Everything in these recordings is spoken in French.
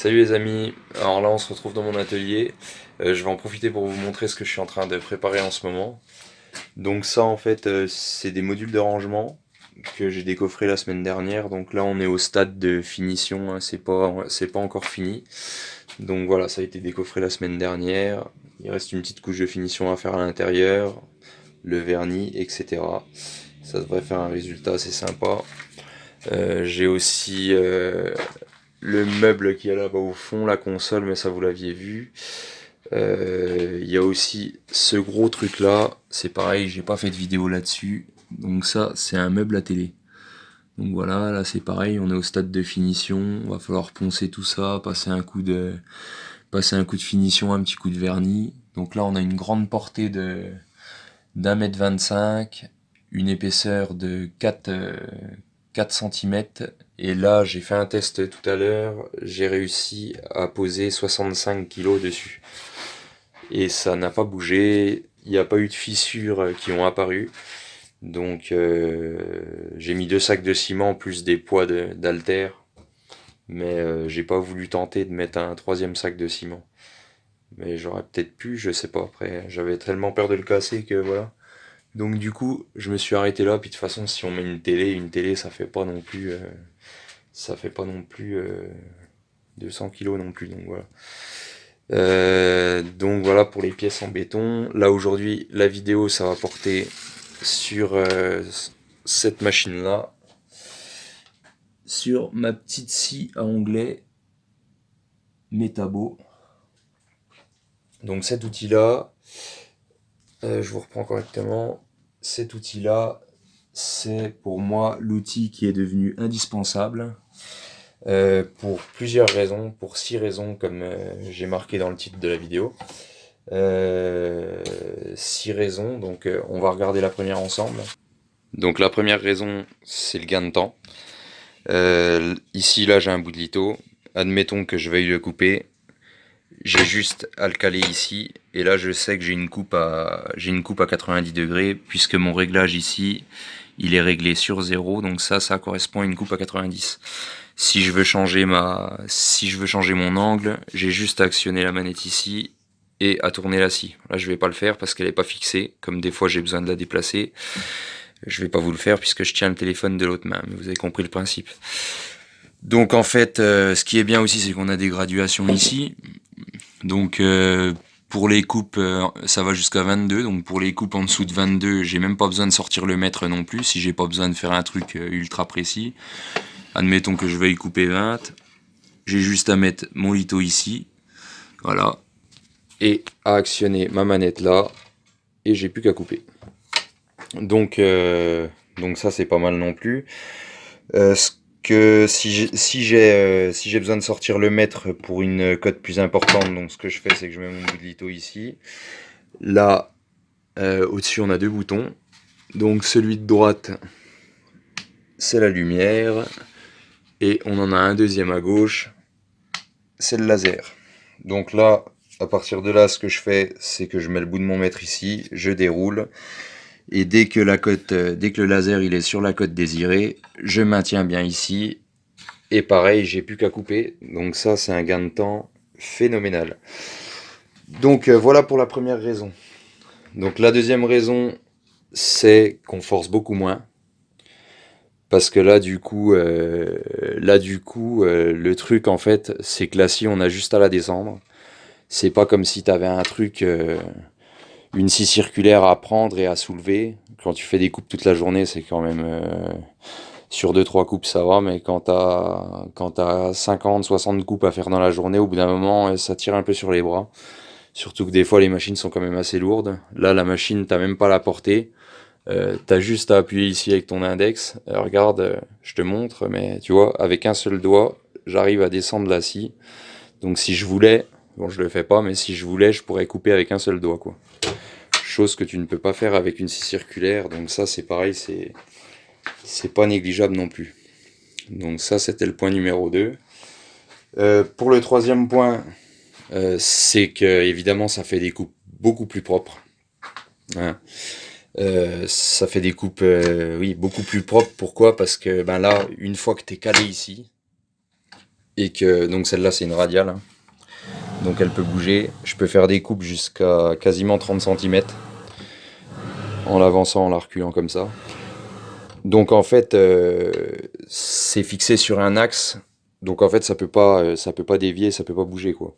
Salut les amis, alors là on se retrouve dans mon atelier. Je vais en profiter pour vous montrer ce que je suis en train de préparer en ce moment. Donc ça en fait c'est des modules de rangement que j'ai décoffrés la semaine dernière. Donc là on est au stade de finition, hein, c'est pas encore fini. Donc voilà, ça a été décoffré la semaine dernière. Il reste une petite couche de finition à faire à l'intérieur, le vernis, etc. Ça devrait faire un résultat assez sympa. J'ai aussi le meuble qui est là-bas au fond, la console, mais ça vous l'aviez vu. Il y a aussi ce gros truc là, c'est pareil, j'ai pas fait de vidéo là-dessus. Donc ça, c'est un meuble à télé. Donc voilà, là c'est pareil, on est au stade de finition, va falloir poncer tout ça, passer un coup de finition, un petit coup de vernis. Donc là on a une grande portée de d'1,25 m, une épaisseur de 4 cm. Et là, j'ai fait un test tout à l'heure, j'ai réussi à poser 65 kg dessus. Et ça n'a pas bougé, il n'y a pas eu de fissures qui ont apparu. Donc j'ai mis 2 sacs de ciment plus des poids d'haltère. Mais j'ai pas voulu tenter de mettre un troisième sac de ciment. Mais j'aurais peut-être pu, je sais pas. Après, j'avais tellement peur de le casser que voilà. Donc du coup, je me suis arrêté là. Puis de toute façon, si on met une télé, ça fait pas non plus 200 kilos non plus. Donc voilà pour les pièces en béton. Là aujourd'hui, la vidéo, ça va porter sur cette machine-là, sur ma petite scie à onglet Metabo. Donc cet outil-là, je vous reprends correctement. Cet outil-là, c'est pour moi l'outil qui est devenu indispensable pour plusieurs raisons, pour 6 raisons comme j'ai marqué dans le titre de la vidéo. 6 raisons, donc on va regarder la première ensemble. Donc la première raison, c'est le gain de temps. Ici, là, j'ai un bout de litho. Admettons que je veuille le couper. J'ai juste à le caler ici. Et là, je sais que j'ai une coupe à 90 degrés, puisque mon réglage ici, il est réglé sur 0. Donc ça correspond à une coupe à 90. Si je veux changer mon angle, j'ai juste à actionner la manette ici et à tourner la scie. Là, je vais pas le faire parce qu'elle est pas fixée. Comme des fois, j'ai besoin de la déplacer. Je vais pas vous le faire puisque je tiens le téléphone de l'autre main. Mais vous avez compris le principe. Donc en fait, ce qui est bien aussi, c'est qu'on a des graduations ici. Donc pour les coupes, ça va jusqu'à 22. Donc pour les coupes en dessous de 22, j'ai même pas besoin de sortir le mètre non plus. Si j'ai pas besoin de faire un truc ultra précis. Admettons que je veuille couper 20. J'ai juste à mettre mon litho ici. Voilà. Et à actionner ma manette là. Et j'ai plus qu'à couper. Donc ça c'est pas mal non plus. Ce que si j'ai besoin de sortir le mètre pour une cote plus importante, donc ce que je fais c'est que je mets mon bout de litho ici. Là au-dessus on a 2 boutons. Donc celui de droite c'est la lumière et on en a un deuxième à gauche, c'est le laser. Donc là à partir de là ce que je fais c'est que je mets le bout de mon mètre ici, je déroule. Et dès que le laser il est sur la cote désirée, je maintiens bien ici. Et pareil, j'ai plus qu'à couper. Donc ça, c'est un gain de temps phénoménal. Donc voilà pour la première raison. Donc la deuxième raison, c'est qu'on force beaucoup moins. Parce que là, du coup, le truc, en fait, c'est que la scie, on a juste à la descendre. C'est pas comme si t'avais un truc... une scie circulaire à prendre et à soulever. Quand tu fais des coupes toute la journée, c'est quand même sur 2-3 coupes ça va, mais quand t'as 50-60 coupes à faire dans la journée, au bout d'un moment ça tire un peu sur les bras. Surtout que des fois les machines sont quand même assez lourdes. Là la machine t'as même pas la portée. T'as juste à appuyer ici avec ton index. Regarde, je te montre, mais tu vois, avec un seul doigt, j'arrive à descendre la scie. Donc si je voulais, bon je le fais pas, mais si je voulais, je pourrais couper avec un seul doigt quoi. Chose que tu ne peux pas faire avec une scie circulaire, donc ça c'est pareil, c'est pas négligeable non plus. Donc ça c'était le point numéro 2. Pour le troisième point, c'est que évidemment ça fait des coupes beaucoup plus propres. Hein. Ça fait des coupes oui, beaucoup plus propres. Pourquoi? Parce que ben là, une fois que tu es calé ici, et que donc celle-là c'est une radiale, hein. Donc elle peut bouger. Je peux faire des coupes jusqu'à quasiment 30 cm en l'avançant, en la reculant comme ça. Donc en fait, c'est fixé sur un axe. Donc en fait, ça peut pas dévier, ça peut pas bouger quoi.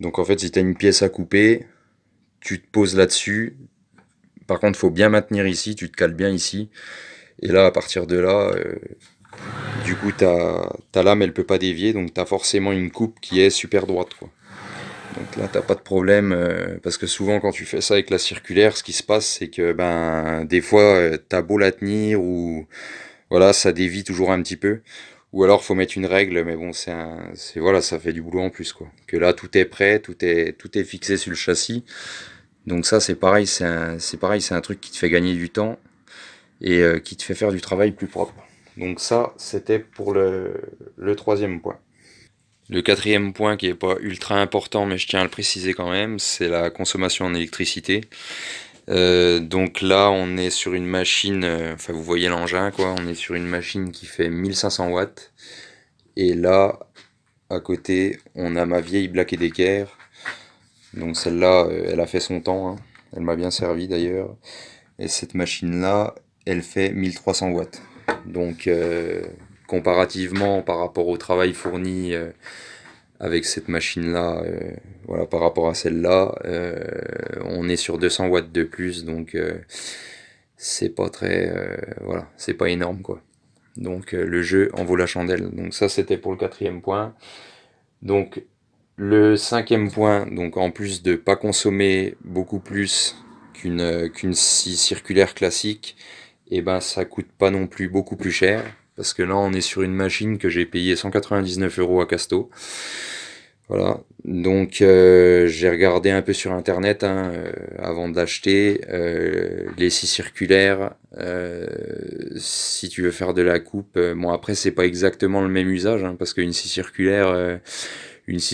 Donc en fait, si tu as une pièce à couper, tu te poses là-dessus. Par contre, faut bien maintenir ici, tu te cales bien ici. Et là, à partir de là, du coup, ta lame, elle peut pas dévier, donc tu as forcément une coupe qui est super droite, quoi. Donc là, t'as pas de problème, parce que souvent, quand tu fais ça avec la circulaire, ce qui se passe, c'est que ben des fois, t'as beau la tenir ou voilà, ça dévie toujours un petit peu. Ou alors, faut mettre une règle, mais bon, voilà, ça fait du boulot en plus, quoi. Que là, tout est prêt, tout est fixé sur le châssis. Donc ça, c'est pareil, c'est un truc qui te fait gagner du temps et qui te fait faire du travail plus propre. Donc ça, c'était pour le troisième point. Le quatrième point qui est pas ultra important, mais je tiens à le préciser quand même, c'est la consommation en électricité. Donc là, on est sur une machine, enfin vous voyez l'engin quoi, on est sur une machine qui fait 1500 watts. Et là, à côté, on a ma vieille Black Decker. Donc celle-là, elle a fait son temps, hein. Elle m'a bien servi d'ailleurs. Et cette machine-là, elle fait 1300 watts. Donc comparativement par rapport au travail fourni avec cette machine-là, voilà, par rapport à celle-là, on est sur 200 watts de plus, donc c'est pas très, voilà, c'est pas énorme quoi. Donc le jeu en vaut la chandelle. Donc ça c'était pour le quatrième point. Donc le cinquième point, donc en plus de pas consommer beaucoup plus qu'une scie circulaire classique, et ben ça coûte pas non plus beaucoup plus cher. Parce que là on est sur une machine que j'ai payé 199 € à Casto. Voilà, donc j'ai regardé un peu sur internet hein, avant d'acheter les scies circulaires. Si tu veux faire de la coupe, bon après c'est pas exactement le même usage hein, parce une scie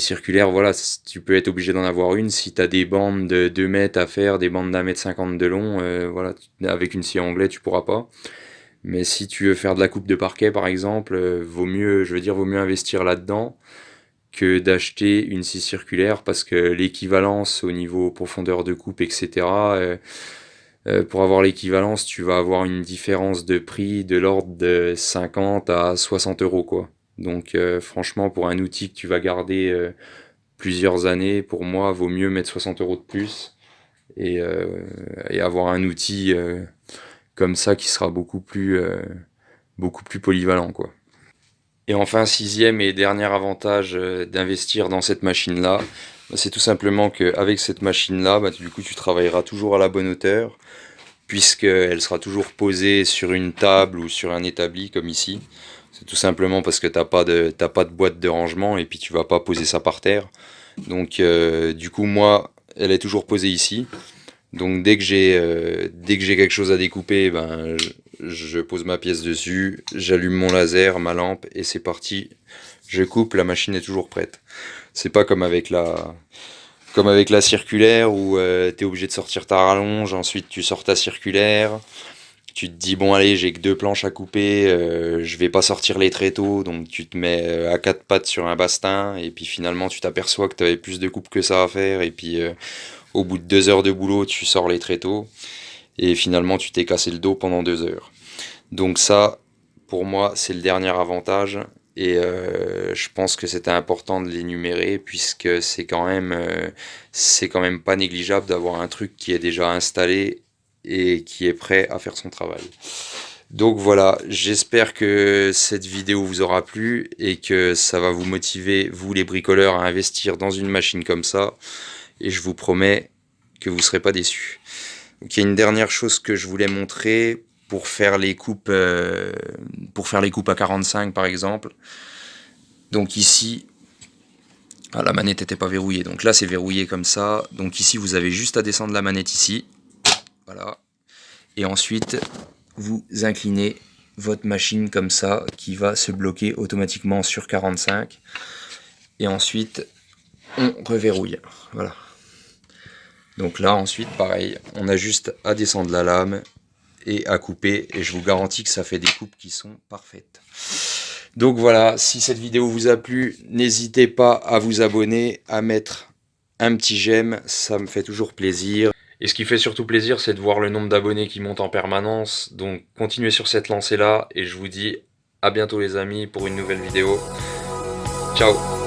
circulaire, voilà, tu peux être obligé d'en avoir une si tu as des bandes de 2 mètres à faire, des bandes d'1,50 m de long, voilà, avec une scie anglaise tu pourras pas. Mais si tu veux faire de la coupe de parquet par exemple, vaut mieux investir là-dedans que d'acheter une scie circulaire parce que l'équivalence au niveau profondeur de coupe, etc., pour avoir l'équivalence, tu vas avoir une différence de prix de l'ordre de 50 à 60 € quoi. Donc franchement, pour un outil que tu vas garder plusieurs années, pour moi, vaut mieux mettre 60 € de plus et, euh, et avoir un outil comme ça qui sera beaucoup plus polyvalent quoi. Et enfin, sixième et dernier avantage d'investir dans cette machine-là, c'est tout simplement qu'avec cette machine-là, du coup, tu travailleras toujours à la bonne hauteur, puisqu'elle sera toujours posée sur une table ou sur un établi comme ici. C'est tout simplement parce que t'as pas de boîte de rangement et puis tu vas pas poser ça par terre. Donc, du coup, moi, elle est toujours posée ici. Donc dès que j'ai quelque chose à découper, je pose ma pièce dessus, j'allume mon laser, ma lampe et c'est parti. Je coupe, la machine est toujours prête. C'est pas comme avec la circulaire où t'es obligé de sortir ta rallonge, ensuite tu sors ta circulaire. Tu te dis bon allez j'ai que deux planches à couper, je vais pas sortir les tréteaux, donc tu te mets à quatre pattes sur un bastin et puis finalement tu t'aperçois que tu avais plus de coupe que ça à faire et puis au bout de 2 heures de boulot, tu sors les tréteaux et finalement tu t'es cassé le dos pendant 2 heures. Donc ça, pour moi, c'est le dernier avantage et je pense que c'était important de l'énumérer puisque c'est quand même pas négligeable d'avoir un truc qui est déjà installé et qui est prêt à faire son travail. Donc voilà, j'espère que cette vidéo vous aura plu et que ça va vous motiver, vous les bricoleurs, à investir dans une machine comme ça. Et je vous promets que vous ne serez pas déçus. Donc il y a une dernière chose que je voulais montrer pour faire les coupes à 45 par exemple. Donc ici, la manette n'était pas verrouillée. Donc là c'est verrouillé comme ça. Donc ici vous avez juste à descendre la manette ici. Voilà. Et ensuite vous inclinez votre machine comme ça qui va se bloquer automatiquement sur 45. Et ensuite on reverrouille. Voilà. Donc là ensuite pareil, on a juste à descendre la lame et à couper et je vous garantis que ça fait des coupes qui sont parfaites. Donc voilà, si cette vidéo vous a plu, n'hésitez pas à vous abonner, à mettre un petit j'aime, ça me fait toujours plaisir. Et ce qui fait surtout plaisir, c'est de voir le nombre d'abonnés qui monte en permanence. Donc continuez sur cette lancée-là et je vous dis à bientôt les amis pour une nouvelle vidéo. Ciao!